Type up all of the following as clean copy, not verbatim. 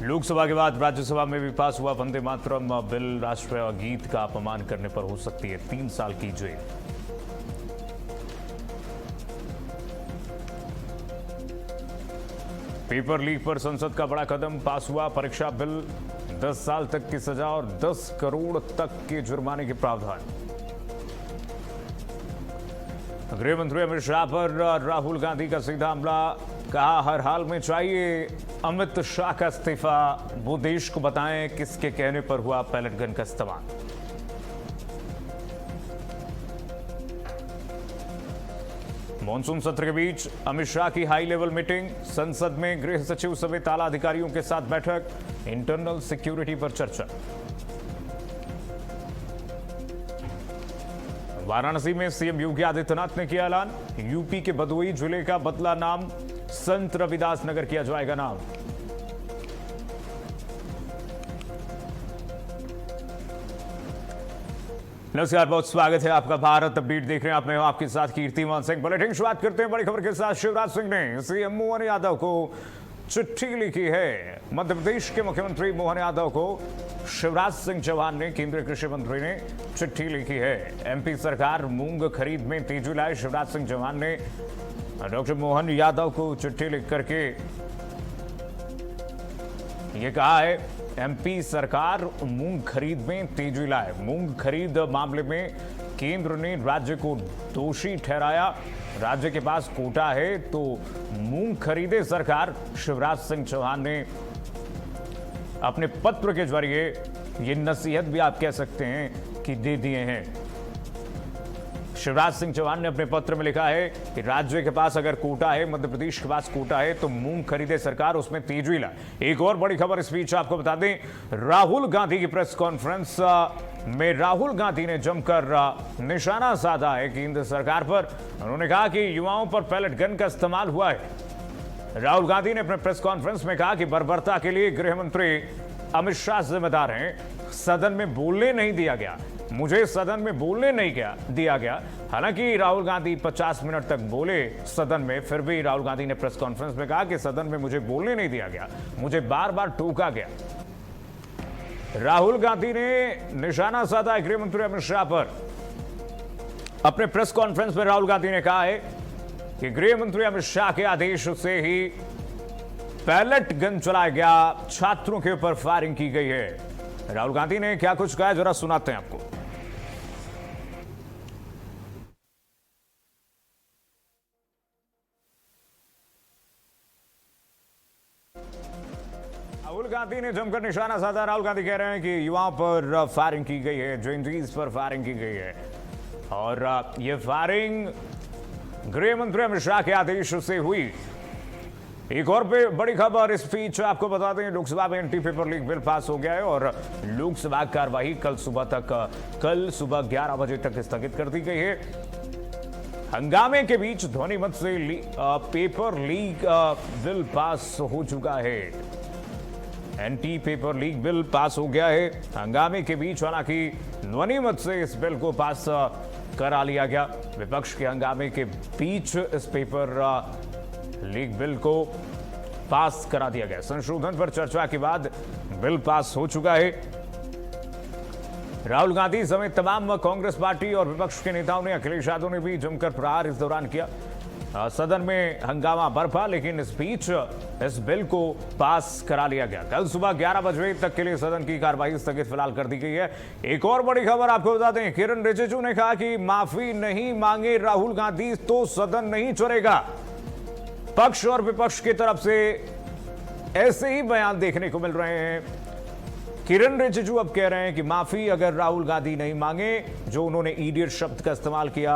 लोकसभा के बाद राज्यसभा में भी पास हुआ वंदे मातरम बिल। राष्ट्रीय गीत का अपमान करने पर हो सकती है 3 साल की जेल। पेपर लीक पर संसद का बड़ा कदम पास हुआ। परीक्षा बिल 10 साल तक की सजा और 10 करोड़ तक के जुर्माने के प्रावधान। गृह मंत्री अमित शाह पर राहुल गांधी का सीधा हमला। कहा हर हाल में चाहिए अमित शाह का इस्तीफा। वो देश को बताएं किसके कहने पर हुआ पैलेट गन का इस्तेमाल। मॉनसून सत्र के बीच अमित शाह की हाई लेवल मीटिंग। संसद में गृह सचिव समेत आला अधिकारियों के साथ बैठक। इंटरनल सिक्योरिटी पर चर्चा। वाराणसी में सीएम योगी आदित्यनाथ ने किया ऐलान। यूपी के भदोही जिले का बदला नाम, संत रविदास नगर किया जाएगा नाम। नमस्कार, बहुत स्वागत है आपका। भारत अपडेट देख रहे हैं आप। मैं हूं आपके साथ कीर्तिमान सिंह। बुलेटिन शुरुआत करते हैं बड़ी खबर के साथ। शिवराज सिंह ने सीएम मोहन यादव को चिट्ठी लिखी है। मध्य प्रदेश के मुख्यमंत्री मोहन यादव को शिवराज सिंह चौहान ने, केंद्रीय कृषि मंत्री ने चिट्ठी लिखी है। एमपी सरकार मूंग खरीद में तेजी लाए। शिवराज सिंह चौहान ने डॉक्टर मोहन यादव को चिट्ठी लिख करके ये कहा है, एमपी सरकार मूंग खरीद में तेजी लाए। मूंग खरीद मामले में केंद्र ने राज्य को दोषी ठहराया। राज्य के पास कोटा है तो मूंग खरीदे सरकार। शिवराज सिंह चौहान ने अपने पत्र के जरिए ये नसीहत भी आप कह सकते हैं कि दे दिए हैं। शिवराज सिंह चौहान ने अपने पत्र में लिखा है कि राज्य के पास अगर कोटा है, मध्य प्रदेश के पास कोटा है तो मूंग खरीदे सरकार, उसमें तेजी लाए। एक और बड़ी खबर इस बीच आपको बता दें, राहुल गांधी की प्रेस कॉन्फ्रेंस में राहुल गांधी ने जमकर निशाना साधा है केंद्र सरकार पर। उन्होंने कहा कि युवाओं पर पैलेट गन का इस्तेमाल हुआ है। राहुल गांधी ने अपने प्रेस कॉन्फ्रेंस में कहा कि बर्बरता के लिए गृह मंत्री अमित शाह जिम्मेदार हैं। सदन में बोलने नहीं दिया गया, मुझे सदन में बोलने नहीं दिया गया। हालांकि राहुल गांधी 50 मिनट तक बोले सदन में, फिर भी राहुल गांधी ने प्रेस कॉन्फ्रेंस में कहा कि सदन में मुझे बोलने नहीं दिया गया, मुझे बार बार टोका गया। राहुल गांधी ने निशाना साधा गृह मंत्री अमित शाह पर। अपने प्रेस कॉन्फ्रेंस में राहुल गांधी ने कहा है कि गृह मंत्री अमित शाह के आदेश से ही पैलेट गन चलाया गया, छात्रों के ऊपर फायरिंग की गई है। राहुल गांधी ने क्या कुछ कहा, जरा सुनाते हैं आपको। राहुल गांधी ने जमकर निशाना साधा। राहुल गांधी कह रहे हैं कि युवाओं पर फायरिंग की गई है, जेएनजीज पर फायरिंग की गई है और यह फायरिंग गृह मंत्री अमित शाह के आदेश से हुई। एक और बड़ी खबर इस बीच आपको बता दें, लोकसभा में anti paper leak bill pass हो गया है और लोकसभा कार्यवाही कल सुबह 11 बजे तक स्थगित कर दी गई है। हंगामे के बीच ध्वनिमत से पेपर लीक बिल पास हो चुका है। Anti paper leak bill pass हो गया है। हंगामे के बीच हालांकि ध्वनिमत से इस बिल को पास करा लिया गया। विपक्ष के हंगामे के बीच इस पेपर लीक बिल को पास करा दिया गया। संशोधन पर चर्चा के बाद बिल पास हो चुका है। राहुल गांधी समेत तमाम कांग्रेस पार्टी और विपक्ष के नेताओं ने, अखिलेश यादव ने भी जमकर प्रहार इस दौरान किया। सदन में हंगामा बरपा, लेकिन इस बीच इस बिल को पास करा लिया गया। कल सुबह 11 बजे तक के लिए सदन की कार्रवाई स्थगित फिलहाल कर दी गई है। एक और बड़ी खबर आपको बता दें, किरण रिजिजू ने कहा कि माफी नहीं मांगे राहुल गांधी तो सदन नहीं चलेगा। पक्ष और विपक्ष की तरफ से ऐसे ही बयान देखने को मिल रहे हैं। किरण रिजिजू अब कह रहे हैं कि माफी अगर राहुल गांधी नहीं मांगे, जो उन्होंने इडियट शब्द का इस्तेमाल किया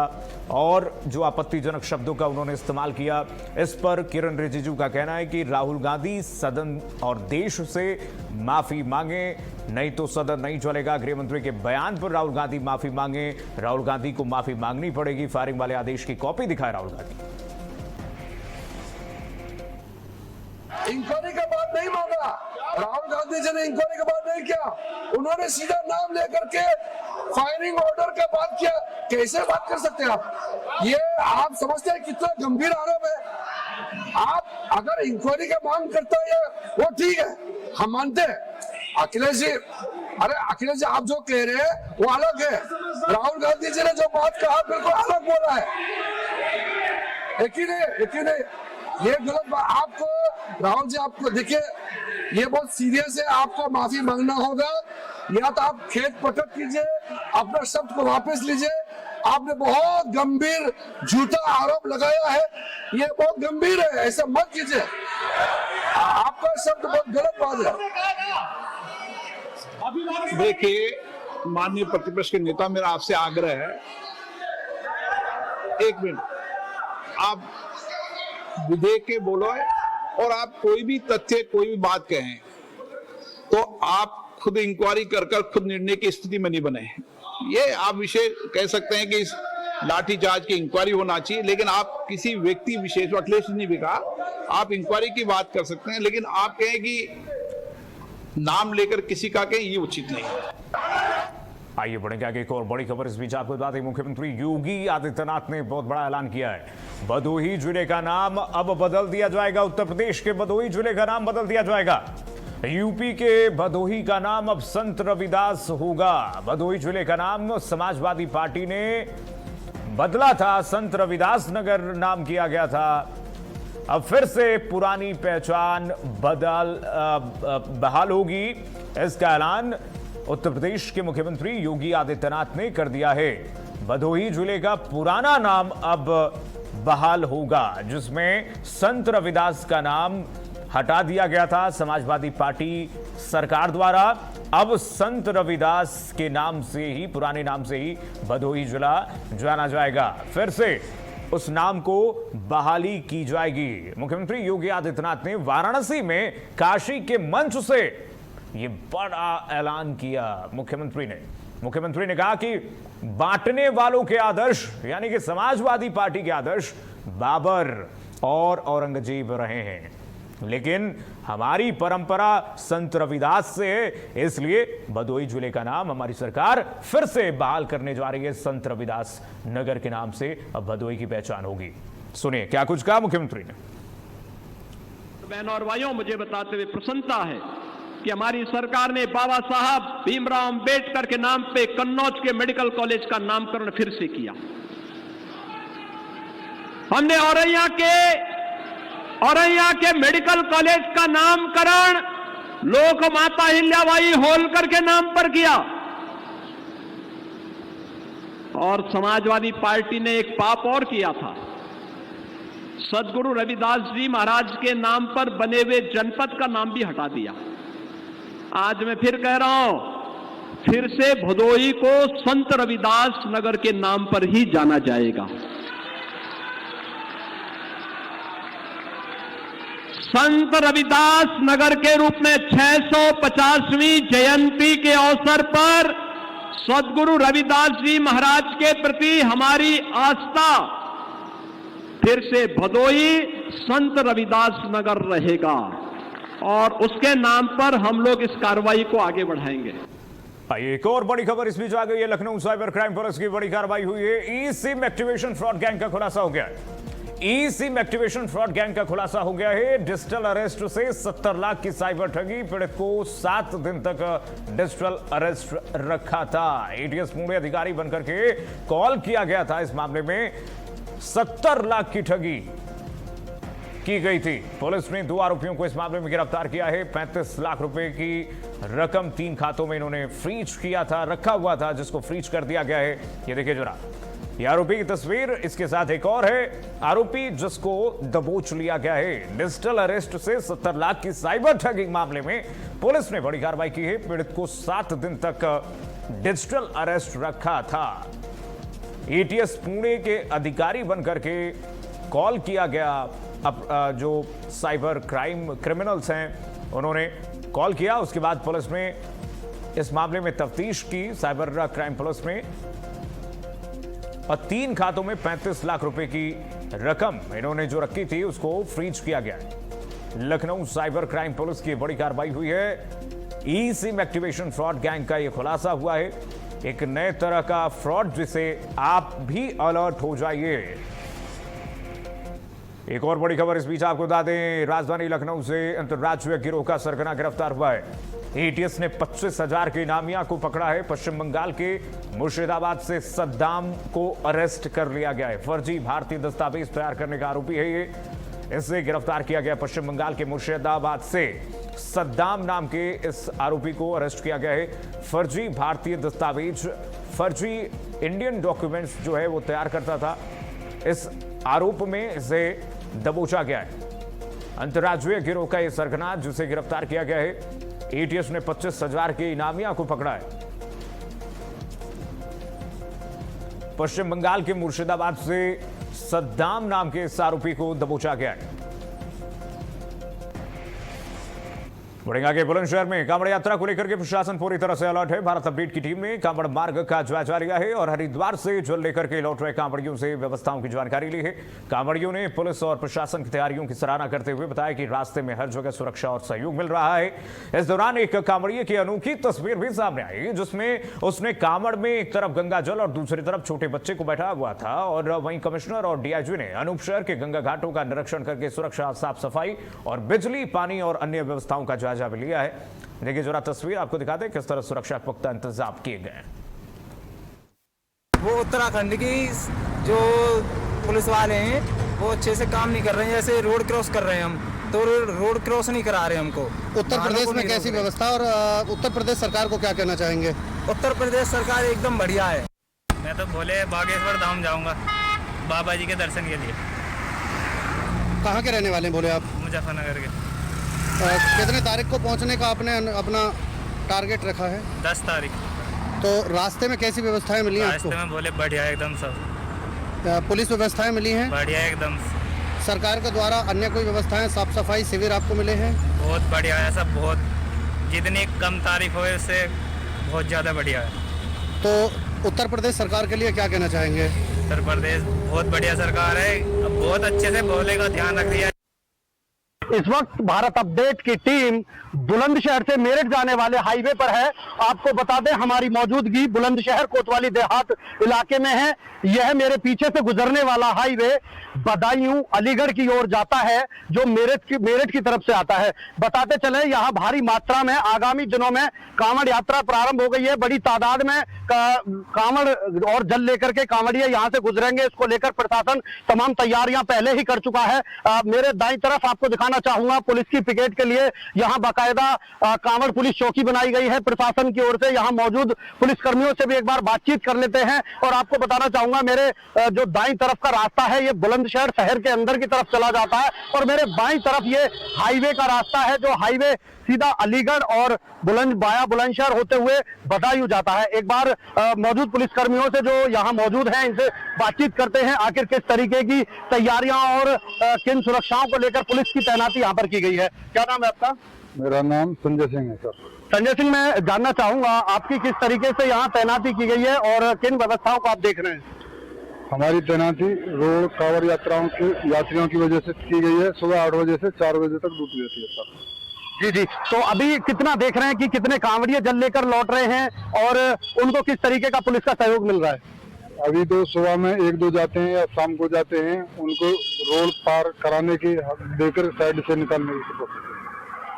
और जो आपत्तिजनक शब्दों का उन्होंने इस्तेमाल किया, इस पर किरण रिजिजू का कहना है कि राहुल गांधी सदन और देश से माफी मांगे, नहीं तो सदन नहीं चलेगा। गृह मंत्री के बयान पर राहुल गांधी माफी मांगे, राहुल गांधी को माफी मांगनी पड़ेगी। फायरिंग वाले आदेश की कॉपी दिखाए राहुल गांधी। इंक्वायरी का बात नहीं मांगा, राहुल गांधी जी ने इंक्वायरी का बात नहीं किया, उन्होंने सीधा नाम लेकर के फायरिंग ऑर्डर का बात किया। कैसे बात कर सकते हैं आप? ये आप समझते हैं कितना गंभीर आरोप है? आप अगर इंक्वायरी का मांग करते हैं वो ठीक है, हम मानते हैं अखिलेश जी, अरे अखिलेश जी आप जो कह रहे हैं वो अलग है, राहुल गांधी जी ने जो बात कहा बिल्कुल अलग बोला है। एक ही नहीं, ये गलत बात। आपको राहुल जी, आपको देखिए ये बहुत सीरियस है, आपको माफी मांगना होगा, या तो आप खेत पटक कीजिए, अपना शब्द को वापस लीजिए। आपने बहुत गंभीर झूठा आरोप लगाया है, ये बहुत गंभीर है, ऐसा मत कीजिए, आपका शब्द बहुत गलत बात है। देखिए माननीय प्रतिपक्ष के नेता, मेरा आपसे आग्रह है, एक मिनट आप विधेयक के बोलो है, और आप कोई भी तथ्य कोई भी बात कहें तो आप खुद इंक्वायरी कर खुद निर्णय की स्थिति में नहीं बने। ये आप विषय कह सकते हैं कि इस लाठीचार्ज की इंक्वायरी होना चाहिए, लेकिन आप किसी व्यक्ति विशेष, अखिलेश ने भी कहा, आप इंक्वायरी की बात कर सकते हैं, लेकिन आप कहें कि नाम लेकर किसी का कहें, ये उचित नहीं है। आइए बढ़ेंगे आगे। एक और बड़ी खबर इस बीच आपको बता दें, मुख्यमंत्री योगी आदित्यनाथ ने बहुत बड़ा ऐलान किया है। भदोही जिले का नाम अब बदल दिया जाएगा। उत्तर प्रदेश के भदोही जिले का नाम बदल दिया जाएगा। यूपी के भदोही का नाम अब संत रविदास होगा। भदोही जिले का नाम समाजवादी पार्टी ने बदला था, संत रविदास नगर नाम किया गया था। अब फिर से पुरानी पहचान बहाल होगी। इसका ऐलान उत्तर प्रदेश के मुख्यमंत्री योगी आदित्यनाथ ने कर दिया है। भदोही जिले का पुराना नाम अब बहाल होगा, जिसमें संत रविदास का नाम हटा दिया गया था समाजवादी पार्टी सरकार द्वारा। अब संत रविदास के नाम से ही, पुराने नाम से ही भदोही जिला जाना जाएगा। फिर से उस नाम को बहाली की जाएगी। मुख्यमंत्री योगी आदित्यनाथ ने वाराणसी में काशी के मंच से ये बड़ा ऐलान किया। मुख्यमंत्री ने कहा कि बांटने वालों के आदर्श, यानी कि समाजवादी पार्टी के आदर्श बाबर और औरंगजेब रहे हैं, लेकिन हमारी परंपरा संत रविदास से है, इसलिए भदोही जिले का नाम हमारी सरकार फिर से बहाल करने जा रही है। संत रविदास नगर के नाम से अब भदोही की पहचान होगी। सुनिए क्या कुछ कहा मुख्यमंत्री ने। बहनों और भाइयों, मुझे बताते हुए प्रसन्नता है कि हमारी सरकार ने बाबा साहब भीमराव अंबेडकर के नाम पे कन्नौज के मेडिकल कॉलेज का नामकरण फिर से किया। हमने औरैया के मेडिकल कॉलेज का नामकरण लोक माता हिल्याबाई होलकर के नाम पर किया। और समाजवादी पार्टी ने एक पाप और किया था, सदगुरु रविदास जी महाराज के नाम पर बने हुए जनपद का नाम भी हटा दिया। आज मैं फिर कह रहा हूं, फिर से भदोही को संत रविदास नगर के नाम पर ही जाना जाएगा। संत रविदास नगर के रूप में 650वीं जयंती के अवसर पर सदगुरु रविदास जी महाराज के प्रति हमारी आस्था, फिर से भदोही संत रविदास नगर रहेगा और उसके नाम पर हम लोग इस कार्रवाई को आगे बढ़ाएंगे। एक और बड़ी खबर इस बीच आ गई है। लखनऊ साइबर क्राइम पुलिस की बड़ी कार्रवाई हुई है। ई सिम एक्टिवेशन फ्रॉड गैंग का खुलासा हो गया है। ई सिम एक्टिवेशन फ्रॉड गैंग का खुलासा हो गया है। डिजिटल अरेस्ट से 70 लाख की साइबर ठगी, पीड़ित को 7 दिन तक डिजिटल अरेस्ट रखा था। एटीएस पुणे अधिकारी बनकर के कॉल किया गया था। इस मामले में 70 लाख की ठगी की गई थी। पुलिस ने 2 आरोपियों को इस मामले में गिरफ्तार किया है। 35 लाख रुपए की रकम 3 खातों में इन्होंने फ्रीज किया था, रखा हुआ था, जिसको फ्रीज कर दिया गया है। ये देखिए जरा, ये आरोपी की तस्वीर। इसके साथ एक और है आरोपी जिसको दबोच लिया गया है। डिजिटल अरेस्ट से 70 लाख की साइबर ठगी मामले में पुलिस ने बड़ी कार्रवाई की है। पीड़ित को 7 दिन तक डिजिटल अरेस्ट रखा था। एटीएस पुणे के अधिकारी बनकर के कॉल किया गया। अब जो साइबर क्राइम क्रिमिनल्स हैं उन्होंने कॉल किया। उसके बाद पुलिस ने इस मामले में तफ्तीश की, साइबर क्राइम पुलिस ने, और 3 खातों में 35 लाख रुपए की रकम इन्होंने जो रखी थी उसको फ्रीज किया गया। लखनऊ साइबर क्राइम पुलिस की बड़ी कार्रवाई हुई है। ई सिम एक्टिवेशन फ्रॉड गैंग का यह खुलासा हुआ है। एक नए तरह का फ्रॉड जिसे आप भी अलर्ट हो जाइए। एक और बड़ी खबर इस बीच आपको बता दें, राजधानी लखनऊ से अंतर्राज्यीय गिरोह का सरगना गिरफ्तार हुआ है। एटीएस ने 25,000 के इनामिया को पकड़ा है। पश्चिम बंगाल के मुर्शिदाबाद से सद्दाम को अरेस्ट कर लिया गया है। फर्जी भारतीय दस्तावेज तैयार करने का आरोपी है ये। इसे गिरफ्तार किया गया। पश्चिम बंगाल के मुर्शिदाबाद से सद्दाम नाम के इस आरोपी को अरेस्ट किया गया है। फर्जी भारतीय दस्तावेज, फर्जी इंडियन डॉक्यूमेंट्स जो है वो तैयार करता था। इस आरोप में इसे दबोचा गया है। अंतर्राज्यीय गिरोह का यह सरगना जिसे गिरफ्तार किया गया है। एटीएस ने 25,000 के इनामिया को पकड़ा है। पश्चिम बंगाल के मुर्शिदाबाद से सद्दाम नाम के इस आरोपी को दबोचा गया है। बढ़ेंगे आगे। बुलंदशहर में कांवड़ यात्रा को लेकर के प्रशासन पूरी तरह से अलर्ट है। भारत अपडेट की टीम ने कांवड़ मार्ग का जायजा लिया है और हरिद्वार से जल लेकर के लौट रहे कांवड़ियों से व्यवस्थाओं की जानकारी ली है। कांवड़ियों ने पुलिस और प्रशासन की तैयारियों की सराहना करते हुए बताया कि रास्ते में हर जगह सुरक्षा और सहयोग मिल रहा है। इस दौरान एक कांवड़िए की अनोखी तस्वीर भी सामने आई जिसमें उसने कांवड़ में एक तरफ गंगा जल और दूसरी तरफ छोटे बच्चे को बैठा हुआ था और वहीं कमिश्नर और डीआईजी ने अनूप शहर के गंगा घाटों का निरीक्षण करके सुरक्षा, साफ सफाई और बिजली, पानी और अन्य व्यवस्थाओं का जायजा भी लिया है। देखिए जरा तस्वीर आपको दिखा दें किस तरह सुरक्षा के पुख्ता इंतजाम किए गए हैं। वो उत्तराखंड की जो पुलिस वाले हैं वो अच्छे से काम नहीं कर रहे हैं। जैसे रोड क्रॉस कर रहे हैं हम तो रोड क्रॉस नहीं करा रहे हमको। उत्तर प्रदेश में कैसी व्यवस्था और उत्तर प्रदेश सरकार को क्या कहना चाहेंगे? उत्तर प्रदेश सरकार एकदम बढ़िया है। मैं तो भोले बागेश्वर धाम जाऊंगा बाबा जी के दर्शन के लिए। कहाँ के रहने वाले हैं बोले आप? मुजफ्फरनगर के। कितने तारीख को पहुँचने का आपने अपना टारगेट रखा है? 10 तारीख। तो रास्ते में कैसी व्यवस्थाएं मिली हैं आपको? रास्ते में बोले बढ़िया एकदम सब। पुलिस व्यवस्थाएं मिली हैं? बढ़िया एकदम। सरकार के द्वारा अन्य कोई व्यवस्थाएं, साफ सफाई शिविर आपको मिले हैं? बहुत बढ़िया है सब। बहुत जितनी कम तारीख हो उससे बहुत ज़्यादा बढ़िया है। तो उत्तर प्रदेश सरकार के लिए क्या कहना चाहेंगे? उत्तर प्रदेश बहुत बढ़िया सरकार है। बहुत अच्छे से भोले का ध्यान रख रही है। इस वक्त भारत अपडेट की टीम बुलंदशहर से मेरठ जाने वाले हाईवे पर है। आपको बता दें हमारी मौजूदगी बुलंदशहर कोतवाली देहात इलाके में है। यह मेरे पीछे से गुजरने वाला हाईवे बदायूं अलीगढ़ की ओर जाता है जो मेरठ की तरफ से आता है। बताते चले यहाँ भारी मात्रा में आगामी दिनों में कांवड़ यात्रा प्रारंभ हो गई है। बड़ी तादाद में कांवड़ और जल लेकर के कांवड़िए यहाँ से गुजरेंगे। इसको लेकर प्रशासन तमाम तैयारियां पहले ही कर चुका है। मेरे दाईं तरफ आपको दिखाना चाहूंगा पुलिस की पिकेट के लिए यहाँ बाकायदा कांवड़ पुलिस चौकी बनाई गई है प्रशासन की ओर से। यहाँ मौजूद पुलिस कर्मियों से भी एक बार बातचीत कर लेते हैं। और आपको बताना चाहूंगा मेरे जो दाईं तरफ का रास्ता है ये बुलंदशहर शहर के अंदर की तरफ चला जाता है और मेरे बाईं तरफ ये हाईवे का रास्ता है जो हाईवे सीधा अलीगढ़ और बुलंदशहर होते हुए बदायूं जाता है। एक बार मौजूद पुलिस कर्मियों से जो यहाँ मौजूद हैं इनसे बातचीत करते हैं आखिर किस तरीके की तैयारियां और किन सुरक्षाओं को लेकर पुलिस की तैनाती यहाँ पर की गई है। क्या नाम है आपका? मेरा नाम संजय सिंह है सर। संजय सिंह, मैं जानना चाहूंगा आपकी किस तरीके से यहाँ तैनाती की गई है और किन व्यवस्थाओं को आप देख रहे हैं? हमारी तैनाती रोड कांवड़ यात्रियों की वजह से की गई है। सुबह 8 बजे से 4 बजे तक ड्यूटी रहती है सर। जी जी, तो अभी कितना देख रहे हैं कि कितने कांवड़िए जल लेकर लौट रहे हैं और उनको किस तरीके का पुलिस का सहयोग मिल रहा है? अभी तो सुबह में 1-2 जाते हैं या शाम को जाते हैं। उनको रोड पार कराने की देकर साइड से निकालने की कोशिश।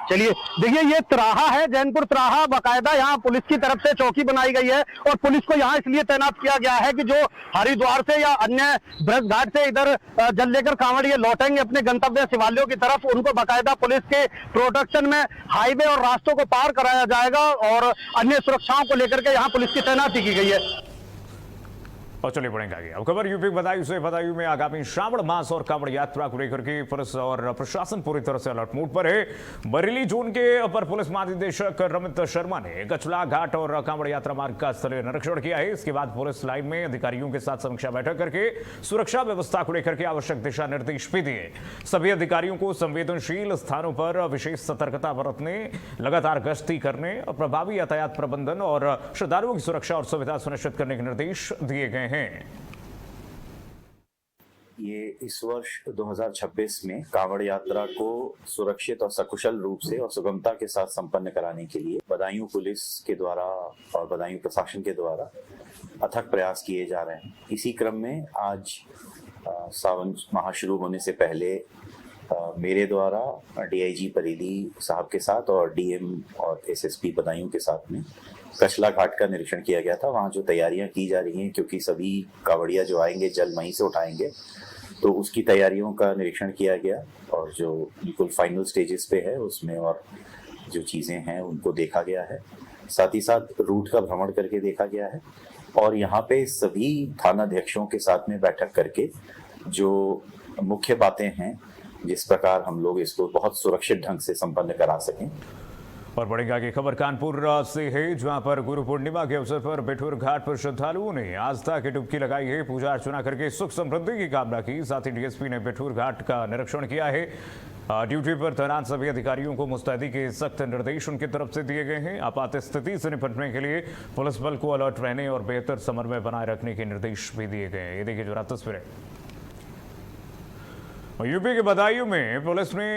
चलिए देखिए ये त्राहा है, जैनपुर त्राहा। बाकायदा यहाँ पुलिस की तरफ से चौकी बनाई गई है और पुलिस को यहाँ इसलिए तैनात किया गया है कि जो हरिद्वार से या अन्य ब्रज घाट से इधर जल लेकर कांवड़िए लौटेंगे अपने गंतव्य शिवालयों की तरफ, उनको बाकायदा पुलिस के प्रोटेक्शन में हाईवे और रास्तों को पार कराया जाएगा और अन्य सुरक्षाओं को लेकर के यहाँ पुलिस की तैनाती की गई है। और चलिए बढ़ेंगे आगे। अब खबर यूपी बदायूं से। बदायूं में आगामी श्रावण मास और कांवड़ यात्रा को लेकर के पुलिस और प्रशासन पूरी तरह से अलर्ट मोड पर है। बरेली जोन के अपर पुलिस महानिदेशक रमित शर्मा ने कचला घाट और कांवड़ यात्रा मार्ग का स्थलीय निरीक्षण किया है। इसके बाद पुलिस लाइन में अधिकारियों के साथ समीक्षा बैठक करके सुरक्षा व्यवस्था को लेकर के आवश्यक दिशा निर्देश भी दिए। सभी अधिकारियों को संवेदनशील स्थानों पर विशेष सतर्कता बरतने, लगातार गश्ती करने और प्रभावी यातायात प्रबंधन और श्रद्धालुओं की सुरक्षा और सुविधा सुनिश्चित करने के निर्देश दिए गए हैं। ये इस वर्ष 2026 में कांवड़ यात्रा को सुरक्षित और सकुशल रूप से और सुगमता के साथ संपन्न कराने के लिए बदायूं पुलिस के द्वारा और बदायूं प्रशासन के द्वारा अथक प्रयास किए जा रहे हैं। इसी क्रम में आज सावन माह शुरू होने से पहले मेरे द्वारा डीआईजी परिधि साहब के साथ और डीएम और एसएसपी बदायूं के साथ में कचला घाट का निरीक्षण किया गया था। वहाँ जो तैयारियां की जा रही हैं, क्योंकि सभी कांवड़िया जो आएंगे जल वहीं से उठाएंगे, तो उसकी तैयारियों का निरीक्षण किया गया और जो बिल्कुल फाइनल स्टेजेस पे है उसमें और जो चीज़ें हैं उनको देखा गया है। साथ ही साथ रूट का भ्रमण करके देखा गया है और यहाँ पे सभी थानाध्यक्षों के साथ में बैठक करके जो मुख्य बातें हैं, जिस प्रकार हम लोग इसको बहुत सुरक्षित ढंग से संपन्न करा सकें। और बढ़ेंगे आगे खबर कानपुर से है, जहां पर गुरु पूर्णिमा के अवसर पर बिठूर घाट पर श्रद्धालुओं ने आस्था की डुबकी लगाई है, पूजा अर्चना करके सुख समृद्धि की कामना की। साथ ही डीएसपी ने बिठूर घाट का निरीक्षण किया है। ड्यूटी पर तैनात सभी अधिकारियों को मुस्तैदी के सख्त निर्देश उनकी तरफ से दिए गए हैं। आपात स्थिति से निपटने के लिए पुलिस बल को अलर्ट रहने और बेहतर समन्वय बनाए रखने के निर्देश भी दिए गए हैं। ये देखिए जरा तस्वीरें। यूपी के बदायूं में पुलिस ने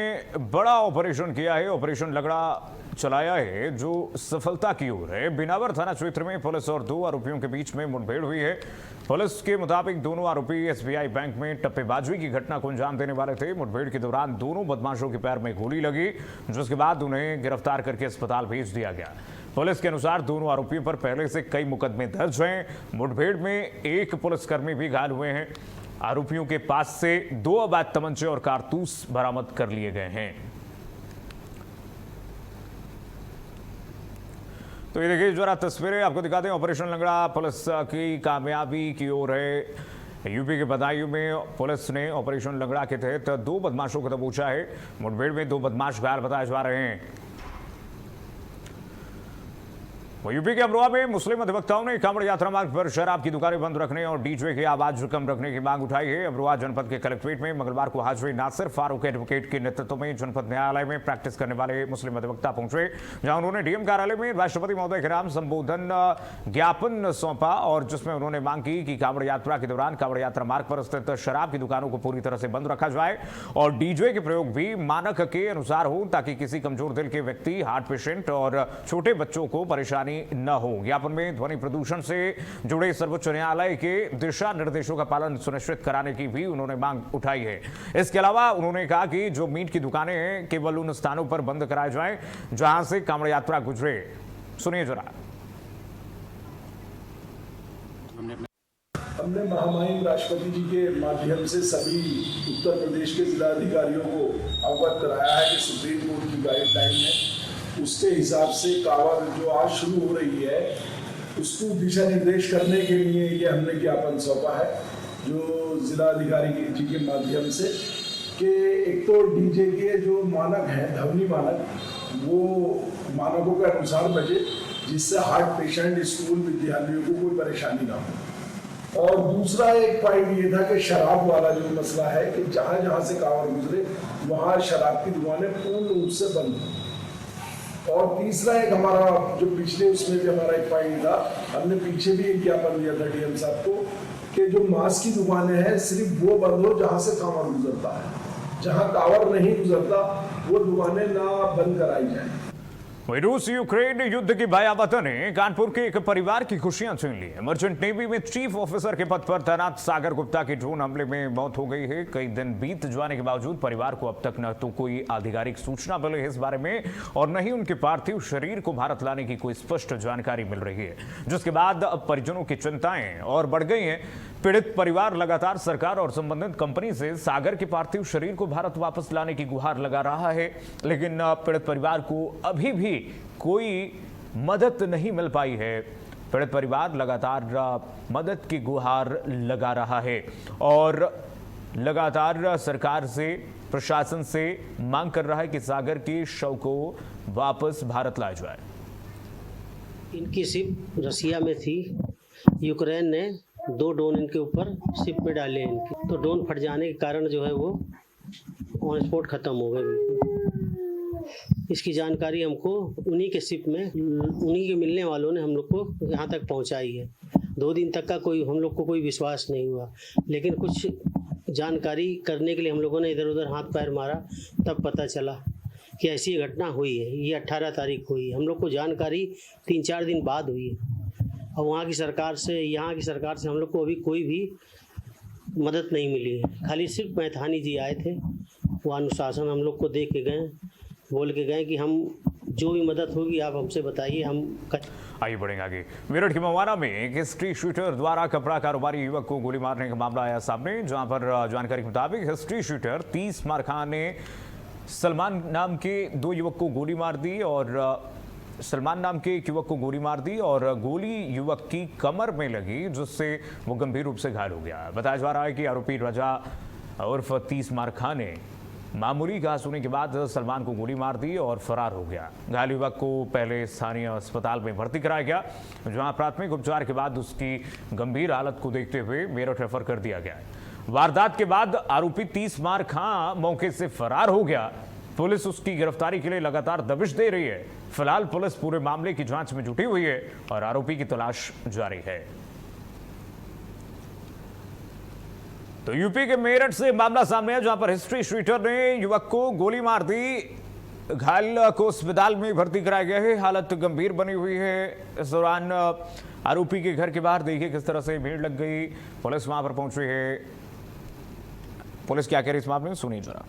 बड़ा ऑपरेशन किया है, ऑपरेशन लगड़ा चलाया है जो सफलता की ओर है। बिनावर थाना क्षेत्र में पुलिस और 2 आरोपियों के बीच में मुठभेड़ हुई है। पुलिस के मुताबिक दोनों आरोपी एसबीआई बैंक में टप्पेबाजी की घटना को अंजाम देने वाले थे। मुठभेड़ के दौरान दोनों बदमाशों के पैर में गोली लगी, जिसके बाद उन्हें गिरफ्तार करके अस्पताल भेज दिया गया। पुलिस के अनुसार दोनों आरोपियों पर पहले से कई मुकदमे दर्ज हैं। मुठभेड़ में एक पुलिसकर्मी भी घायल हुए हैं। आरोपियों के पास से 2 अवैध तमंचे और कारतूस बरामद कर लिए गए हैं। तो ये देखिए जरा तस्वीरें आपको दिखाते हैं। ऑपरेशन लंगड़ा पुलिस की कामयाबी की ओर है। यूपी के बदायूं में पुलिस ने ऑपरेशन लंगड़ा के तहत 2 बदमाशों को दबोचा है। मुठभेड़ में 2 बदमाश घायल बताए जा रहे हैं। यूपी के अमरोहा में मुस्लिम अधिवक्ताओं ने कांवड़ यात्रा मार्ग पर शराब की दुकानें बंद रखने और डीजे की आवाज कम रखने की मांग उठाई है। अमरोहा जनपद के कलेक्ट्रेट में मंगलवार को हाजिर नासिर फारूक एडवोकेट के नेतृत्व में जनपद न्यायालय में प्रैक्टिस करने वाले मुस्लिम अधिवक्ता पहुंचे, जहां उन्होंने डीएम कार्यालय में राष्ट्रपति महोदय के नाम संबोधन ज्ञापन सौंपा और जिसमें उन्होंने मांग की कि कांवड़ यात्रा के दौरान कांवड़ यात्रा मार्ग पर स्थित शराब की दुकानों को पूरी तरह से बंद रखा जाए और डीजे के प्रयोग भी मानक के अनुसार हो, ताकि किसी कमजोर दिल के व्यक्ति, हार्ट पेशेंट और छोटे बच्चों को परेशानी न हो। ज्ञापन में ध्वनि प्रदूषण से जुड़े सर्वोच्च न्यायालय के दिशा निर्देशों का पालन सुनिश्चित कराने की भी उन्होंने मांग उठाई है। इसके अलावा उन्होंने कहा कि जो मीट की दुकानें हैं केवल उन स्थानों पर बंद कराए जाएं जहां से कांवड़ यात्रा गुजरे। सुनिए जरा। हमने महामहिम राष्ट्रपति जी के माध्यम से सभी उत्तर प्रदेश के जिलाधिकारियों को अवगत कराया है कि सुप्रीम कोर्ट की गाइडलाइन है, उसके हिसाब से कांवड़ जो आज शुरू हो रही है उसको दिशा निर्देश करने के लिए ये हमने ज्ञापन सौंपा है जो जिलाधिकारी जी के माध्यम से, कि एक तो डीजे के जो मानक हैं, ध्वनि मानक, वो मानकों के अनुसार बजे, जिससे हार्ट पेशेंट, स्कूल विद्यार्थियों को कोई परेशानी ना हो। और दूसरा एक पॉइंट ये था कि शराब वाला जो मसला है कि जहाँ जहाँ से कांवड़ गुजरे वहाँ शराब की दुकानें पूर्ण रूप से बंद हो। और तीसरा एक हमारा जो पिछले उसमें भी हमारा एक पॉइंट था, हमने पीछे भी एक ज्ञापन दिया था डीएम साहब को कि जो मांस की दुकानें हैं सिर्फ वो बंद हो जहाँ से कांवड़ गुजरता है, जहाँ कांवड़ नहीं गुजरता वो दुकानें ना बंद कराई जाए। रूस यूक्रेन युद्ध की भयावह ने कानपुर के एक परिवार की खुशियां छीन ली है। मर्चेंट नेवी में चीफ ऑफिसर के पद पर तैनात सागर गुप्ता की ड्रोन हमले में मौत हो गई है। कई दिन बीत जाने के बावजूद परिवार को अब तक न तो कोई आधिकारिक सूचना मिली है इस बारे में और न ही उनके पार्थिव शरीर को भारत लाने की कोई स्पष्ट जानकारी मिल रही है, जिसके बाद अब परिजनों की चिंताएं और बढ़ गई हैं। पीड़ित परिवार लगातार सरकार और संबंधित कंपनी से सागर के पार्थिव शरीर को भारत वापस लाने की गुहार लगा रहा है, लेकिन पीड़ित परिवार को अभी भी कोई मदद नहीं मिल पाई है। पीड़ित परिवार लगातार मदद की गुहार लगा रहा है और लगातार सरकार से, प्रशासन से मांग कर रहा है कि सागर के शव को वापस भारत लाया जाए। इनकी शिप रसिया में थी, यूक्रेन ने 2 ड्रोन इनके ऊपर शिप पे डाले हैं इनके, तो ड्रोन फट जाने के कारण जो है वो ऑन स्पॉट ख़त्म हो गए बिल्कुल। इसकी जानकारी हमको उन्हीं के शिप में, उन्हीं के मिलने वालों ने हम लोग को यहाँ तक पहुँचाई है। 2 दिन तक का कोई हम लोग को कोई विश्वास नहीं हुआ, लेकिन कुछ जानकारी करने के लिए हम लोगों ने इधर उधर हाथ पैर मारा, तब पता चला कि ऐसी घटना हुई है। ये 18 तारीख हुई है, हम लोग को जानकारी 3-4 दिन बाद हुई है। और वहाँ की सरकार से, यहाँ की सरकार से हम लोग को अभी कोई भी मदद नहीं मिली। खाली सिर्फ मैथानी जी आए थे, वो अनुशासन हम लोग को दे के गए, बोल के गए कि हम जो भी मदद होगी आप हमसे बताइए, हम आइए बढ़ेंगे आगे। मेरठ के मवाना में एक स्ट्रीट शूटर द्वारा कपड़ा कारोबारी युवक को गोली मारने का मामला आया सामने, जहां पर जानकारी के मुताबिक स्ट्रीट शूटर 30 मार खान ने सलमान नाम के दो युवक को गोली मार दी और सलमान नाम के एक युवक को गोली मार दी और गोली युवक की कमर में लगी, जिससे वो गंभीर रूप से घायल हो गया। बताया जा रहा है कि आरोपी रजा उर्फ 30 मार खान ने मामूली घास होने के बाद सलमान को गोली मार दी और फरार हो गया। घायल युवक को पहले स्थानीय अस्पताल में भर्ती कराया गया, जहां प्राथमिक उपचार के बाद उसकी गंभीर हालत को देखते हुए मेरठ रेफर कर दिया गया। वारदात के बाद आरोपी 30 मार खान मौके से फरार हो गया। पुलिस उसकी गिरफ्तारी के लिए लगातार दबिश दे रही है। फिलहाल पुलिस पूरे मामले की जांच में जुटी हुई है और आरोपी की तलाश जारी है। तो यूपी के मेरठ से मामला सामने है, जहां पर हिस्ट्री शूटर ने युवक को गोली मार दी। घायल को अस्पताल में भर्ती कराया गया है, हालत गंभीर बनी हुई है। इस दौरान आरोपी के घर के बाहर देखिए किस तरह से भीड़ लग गई। पुलिस वहां पर पहुंची है। पुलिस क्या कह रही है इस मामले में, सुनिए जरा।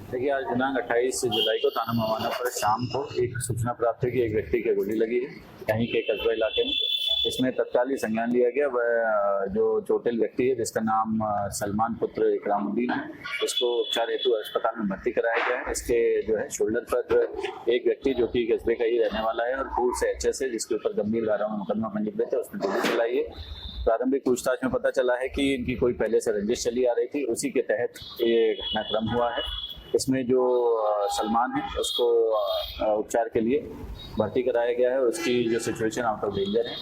देखिए, आज दिनांक 28 जुलाई को थाना मवाना पर शाम को एक सूचना प्राप्त हुई कि एक व्यक्ति की गोली लगी है कहीं के कस्बा इलाके में। इसमें तत्काल ही संज्ञान लिया गया। वह जो चोटिल व्यक्ति है जिसका नाम सलमान पुत्र इकरामुद्दीन है, इसको उपचार हेतु अस्पताल में भर्ती कराया गया है। इसके जो है शोल्डर पर एक व्यक्ति जो कि कस्बे का ही रहने वाला है और पूर्व से HS है, जिसके ऊपर गंभीर धाराओं में मुकदमा पंजीकृत है, उसने गोली चलाई है। प्रारंभिक पूछताछ में पता चला है कि इनकी कोई पहले से रंजिश चली आ रही थी, उसी के तहत ये घटनाक्रम हुआ है। इसमें जो सलमान है उसको उपचार के लिए भर्ती कराया गया है और उसकी जो सिचुएशन आउट ऑफ डेंजर है।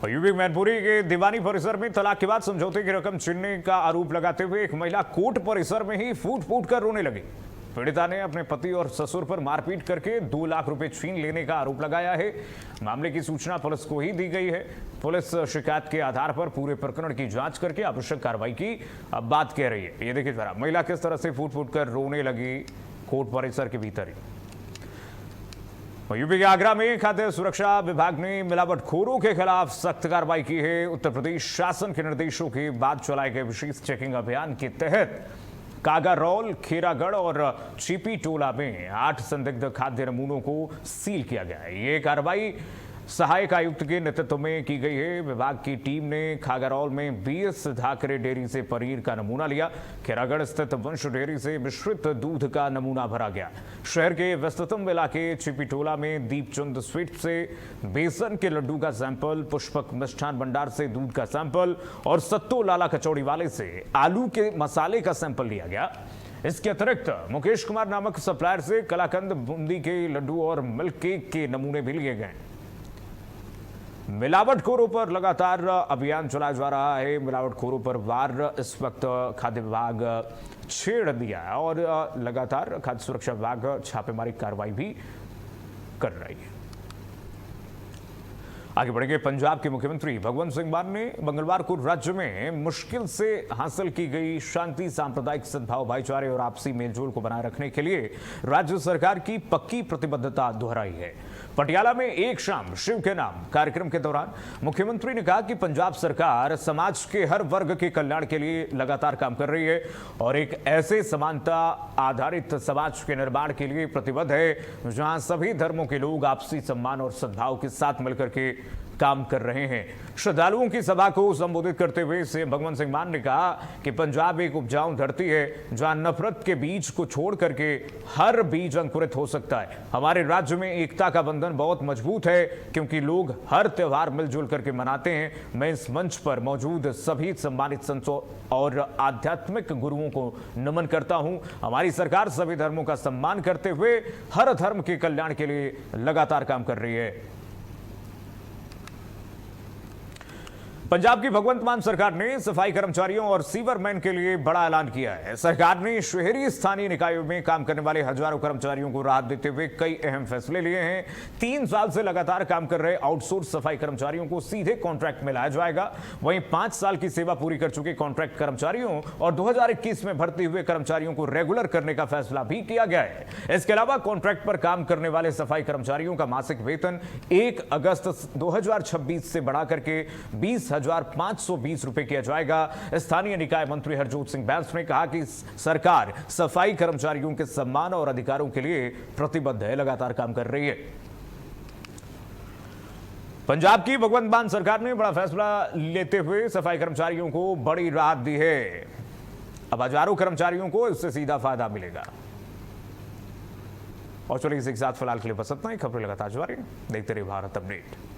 और यूपी मैनपुरी के दीवानी परिसर में तलाक के बाद समझौते की रकम छीनने का आरोप लगाते हुए एक महिला कोर्ट परिसर में ही फूट फूट कर रोने लगी। पीड़िता ने अपने पति और ससुर पर मारपीट करके 2 लाख रुपए छीन लेने का आरोप लगाया है। मामले की सूचना पुलिस को ही दी गई है। पुलिस शिकायत के आधार पर पूरे प्रकरण की जांच करके आवश्यक कार्रवाई की अब बात कह रही है। ये देखिए जरा, महिला किस तरह से फूट फूट कर रोने लगी कोर्ट परिसर के भीतर ही। यूपी के आगरा में खाद्य सुरक्षा विभाग ने मिलावटखोरों के खिलाफ सख्त कार्रवाई की है। उत्तर प्रदेश शासन के निर्देशों के बाद चलाए गए विशेष चेकिंग अभियान के तहत कागारौल, खेरागढ़ और चीपी टोला में 8 संदिग्ध खाद्य नमूनों को सील किया गया है। ये कार्रवाई सहायक आयुक्त के नेतृत्व में की गई है। विभाग की टीम ने खागारौल में BS धाकरे डेयरी से पनीर का नमूना लिया। खेरागढ़ स्थित वंश डेयरी से मिश्रित दूध का नमूना भरा गया। शहर के व्यस्ततम इलाके चिपीटोला में दीपचंद स्वीट से बेसन के लड्डू का सैंपल, पुष्पक मिष्ठान भंडार से दूध का सैंपल और सत्तो लाला कचौड़ी वाले से आलू के मसाले का सैंपल लिया गया। इसके अतिरिक्त मुकेश कुमार नामक सप्लायर से कलाकंद, बूंदी के लड्डू और मिल्क केक के नमूने भी लिए गए। मिलावटखोरों पर लगातार अभियान चलाया जा रहा है। मिलावटखोरों पर वार इस वक्त खाद्य विभाग छेड़ दिया है और लगातार खाद्य सुरक्षा विभाग छापेमारी कार्रवाई भी कर रही है। आगे बढ़ेंगे। पंजाब के मुख्यमंत्री भगवंत सिंह मान ने मंगलवार को राज्य में मुश्किल से हासिल की गई शांति, सांप्रदायिक सद्भाव, भाईचारे और आपसी मेलजोल को बनाए रखने के लिए राज्य सरकार की पक्की प्रतिबद्धता दोहराई है। पटियाला में एक शाम शिव के नाम कार्यक्रम के दौरान मुख्यमंत्री ने कहा कि पंजाब सरकार समाज के हर वर्ग के कल्याण के लिए लगातार काम कर रही है और एक ऐसे समानता आधारित समाज के निर्माण के लिए प्रतिबद्ध है जहां सभी धर्मों के लोग आपसी सम्मान और सद्भाव के साथ मिलकर के काम कर रहे हैं। श्रद्धालुओं की सभा को संबोधित करते हुए सीएम भगवंत सिंह मान ने कहा कि पंजाब एक उपजाऊ धरती है जहां नफरत के बीज को छोड़ करके हर बीज अंकुरित हो सकता है। हमारे राज्य में एकता का बंधन बहुत मजबूत है क्योंकि लोग हर त्योहार मिलजुल करके मनाते हैं। मैं इस मंच पर मौजूद सभी सम्मानित संतों और आध्यात्मिक गुरुओं को नमन करता हूं। हमारी सरकार सभी धर्मों का सम्मान करते हुए हर धर्म के कल्याण के लिए लगातार काम कर रही है। पंजाब की भगवंत मान सरकार ने सफाई कर्मचारियों और सीवरमैन के लिए बड़ा ऐलान किया है। सरकार ने शहरी स्थानीय निकायों में काम करने वाले हजारों कर्मचारियों को राहत देते हुए कई अहम फैसले लिए हैं। 3 साल से लगातार काम कर रहे आउटसोर्स सफाई कर्मचारियों को सीधे कॉन्ट्रैक्ट में लाया जाएगा। वहीं 5 साल की सेवा पूरी कर चुके कॉन्ट्रैक्ट कर्मचारियों और 2021 में भर्ती हुए कर्मचारियों को रेगुलर करने का फैसला भी किया गया है। इसके अलावा कॉन्ट्रैक्ट पर काम करने वाले सफाई कर्मचारियों का मासिक वेतन 1 अगस्त 2026 से बढ़ा करके 20,000 4,520 रुपए किया जाएगा। स्थानीय निकाय मंत्री हरजोत सिंह बैंस ने कहा कि सरकार सफाई कर्मचारियों के सम्मान और अधिकारों के लिए प्रतिबद्ध है, लगातार काम कर रही है। पंजाब की भगवंत मान सरकार ने बड़ा फैसला लेते हुए सफाई कर्मचारियों को बड़ी राहत दी है। अब हजारों कर्मचारियों को इससे सीधा फायदा मिलेगा। और चलिए इसी के साथ फिलहाल के लिए बस इतना ही। खबरें लगातार जारी, देखते रहिए भारत अपडेट।